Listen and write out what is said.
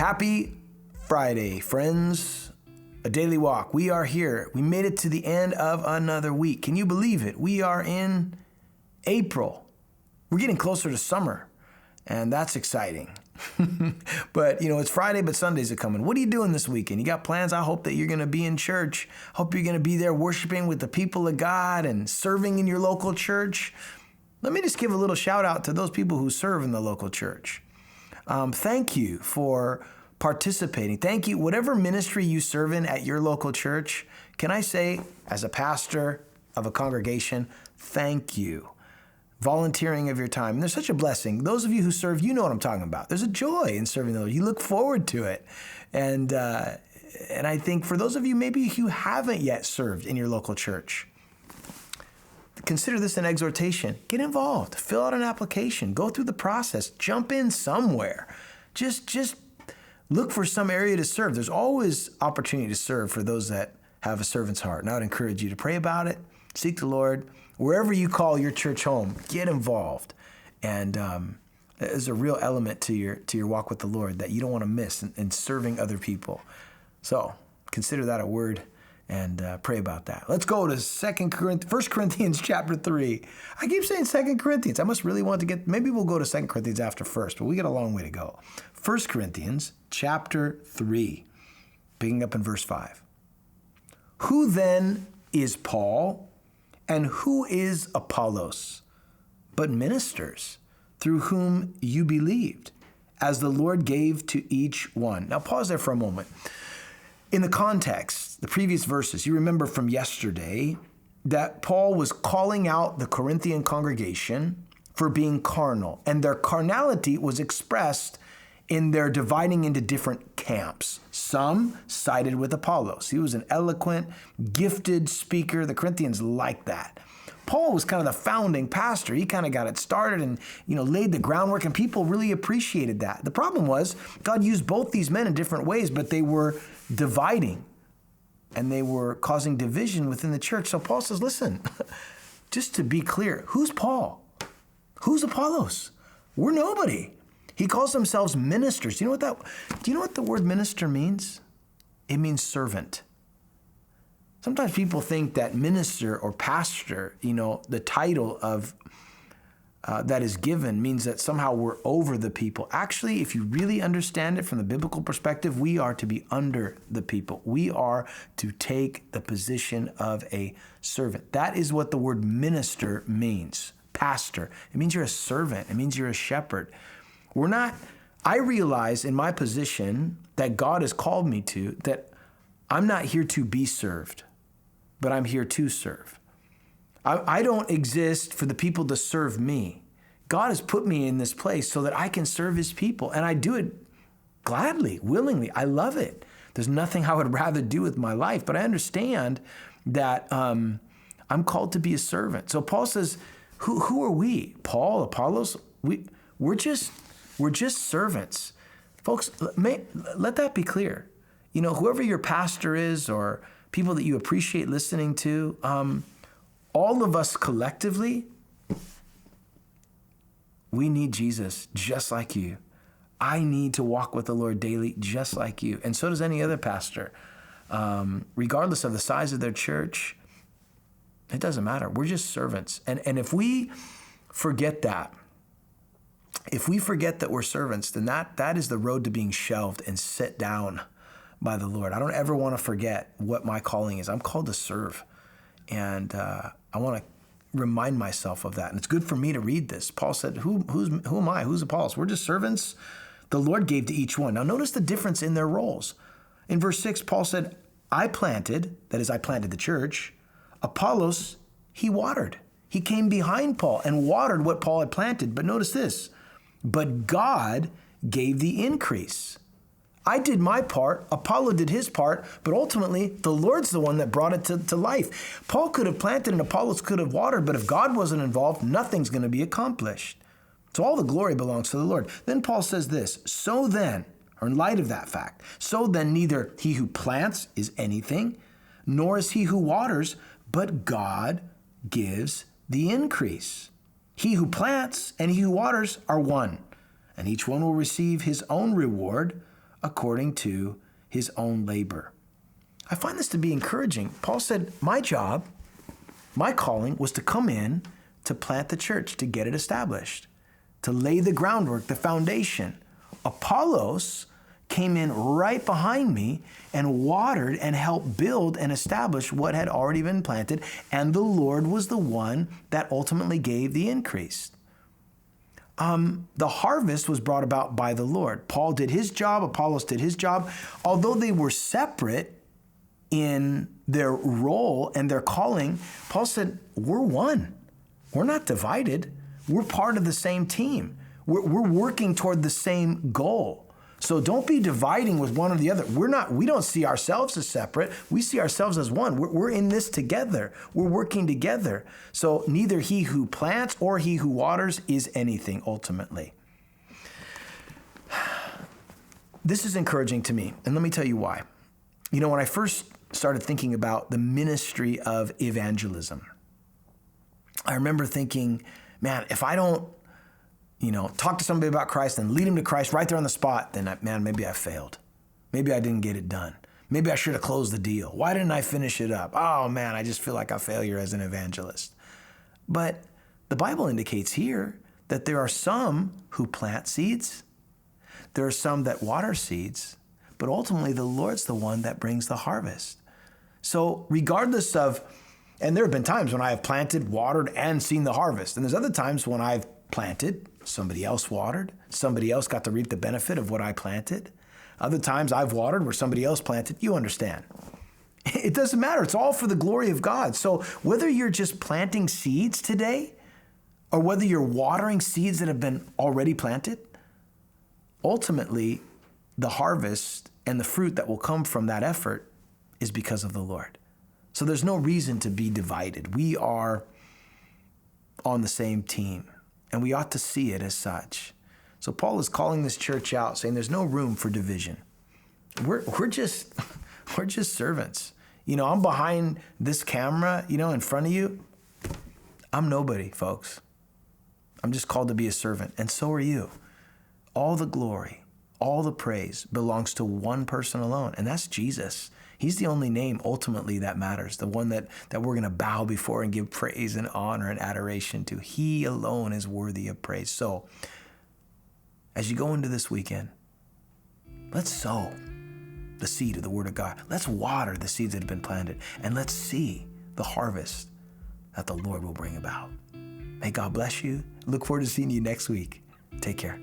Happy Friday, friends. A daily walk. We are here. We made it to the end of another week. Can you believe it? We are in April. We're getting closer to summer, and that's exciting. But, it's Friday, but Sundays are coming. What are you doing this weekend? You got plans? I hope that you're going to be in church. Hope you're going to be there worshiping with the people of God and serving in your local church. Let me just give a little shout out to those people who serve in the local church. Thank you for participating. Thank you. Whatever ministry you serve in at your local church, can I say, as a pastor of a congregation, thank you. Volunteering of your time. And there's such a blessing. Those of you who serve, you know what I'm talking about. There's a joy in serving the Lord. You look forward to it. And I think for those of you, maybe you haven't yet served in your local church, consider this an exhortation. Get involved. Fill out an application. Go through the process. Jump in somewhere. Just look for some area to serve. There's always opportunity to serve for those that have a servant's heart. And I would encourage you to pray about it. Seek the Lord. Wherever you call your church home, get involved. And there's a real element to your walk with the Lord that you don't want to miss in serving other people. So consider that a word. And pray about that. Let's go to 1 Corinthians chapter 3. I keep saying 2 Corinthians. I must really want to maybe we'll go to 2 Corinthians after first, but we got a long way to go. 1 Corinthians chapter 3, picking up in verse 5. Who then is Paul and who is Apollos, but ministers through whom you believed, as the Lord gave to each one? Now pause there for a moment. In the context, the previous verses, you remember from yesterday that Paul was calling out the Corinthian congregation for being carnal, and their carnality was expressed in their dividing into different camps. Some sided with Apollos. He was an eloquent, gifted speaker. The Corinthians liked that. Paul was kind of the founding pastor. He kind of got it started and, laid the groundwork, and people really appreciated that. The problem was God used both these men in different ways, but they were dividing and they were causing division within the church. So Paul says, listen, just to be clear, who's Paul? Who's Apollos? We're nobody. He calls themselves ministers. Do you know what the word minister means? It means servant. Sometimes people think that minister or pastor, the title of that is given means that somehow we're over the people. Actually, if you really understand it from the biblical perspective, we are to be under the people. We are to take the position of a servant. That is what the word minister means. Pastor. It means you're a servant. It means you're a shepherd. I realize in my position that God has called me to, that I'm not here to be served, but I'm here to serve. I don't exist for the people to serve me. God has put me in this place so that I can serve his people, and I do it gladly, willingly. I love it. There's nothing I would rather do with my life, but I understand that I'm called to be a servant. So Paul says, who are we? Paul, Apollos? We're just servants. Folks, let that be clear. Whoever your pastor is or people that you appreciate listening to, all of us collectively, we need Jesus just like you. I need to walk with the Lord daily just like you. And so does any other pastor. Regardless of the size of their church, it doesn't matter. We're just servants. And if we forget that, we're servants, then that is the road to being shelved and set down by the Lord. I don't ever want to forget what my calling is. I'm called to serve. And I want to remind myself of that. And it's good for me to read this. Paul said, who am I? Who's Apollos? We're just servants. The Lord gave to each one. Now notice the difference in their roles. In verse 6, Paul said, I planted, that is, I planted the church. Apollos, he watered. He came behind Paul and watered what Paul had planted. But notice this, but God gave the increase. I did my part, Apollo did his part, but ultimately the Lord's the one that brought it to life. Paul could have planted and Apollos could have watered, but if God wasn't involved, nothing's going to be accomplished. So all the glory belongs to the Lord. Then Paul says this, so then, or in light of that fact, so then neither he who plants is anything, nor is he who waters, but God gives the increase. He who plants and he who waters are one, and each one will receive his own reward according to his own labor. I find this to be encouraging. Paul said, my job, my calling was to come in to plant the church, to get it established, to lay the groundwork, the foundation. Apollos came in right behind me and watered and helped build and establish what had already been planted, and the Lord was the one that ultimately gave the increase. The harvest was brought about by the Lord. Paul did his job, Apollos did his job. Although they were separate in their role and their calling, Paul said, we're one. We're not divided. We're part of the same team. We're working toward the same goal. So don't be dividing with one or the other. We don't see ourselves as separate. We see ourselves as one. We're in this together. We're working together. So neither he who plants or he who waters is anything ultimately. This is encouraging to me, and let me tell you why. You know, when I first started thinking about the ministry of evangelism, I remember thinking, man, if I don't talk to somebody about Christ and lead them to Christ right there on the spot, then maybe I failed. Maybe I didn't get it done. Maybe I should have closed the deal. Why didn't I finish it up? Oh man, I just feel like a failure as an evangelist. But the Bible indicates here that there are some who plant seeds. There are some that water seeds, but ultimately the Lord's the one that brings the harvest. So regardless of, and there have been times when I have planted, watered, and seen the harvest. And there's other times when I've planted, somebody else watered, somebody else got to reap the benefit of what I planted. Other times I've watered where somebody else planted. You understand. It doesn't matter. It's all for the glory of God. So whether you're just planting seeds today or whether you're watering seeds that have been already planted, ultimately the harvest and the fruit that will come from that effort is because of the Lord. So there's no reason to be divided. We are on the same team. And we ought to see it as such. So Paul is calling this church out, saying there's no room for division. We're just servants. I'm behind this camera, in front of you. I'm nobody, folks. I'm just called to be a servant, and so are you. All the glory, all the praise belongs to one person alone, and that's Jesus. He's the only name ultimately that matters, the one that we're going to bow before and give praise and honor and adoration to. He alone is worthy of praise. So as you go into this weekend, let's sow the seed of the Word of God. Let's water the seeds that have been planted, and let's see the harvest that the Lord will bring about. May God bless you. Look forward to seeing you next week. Take care.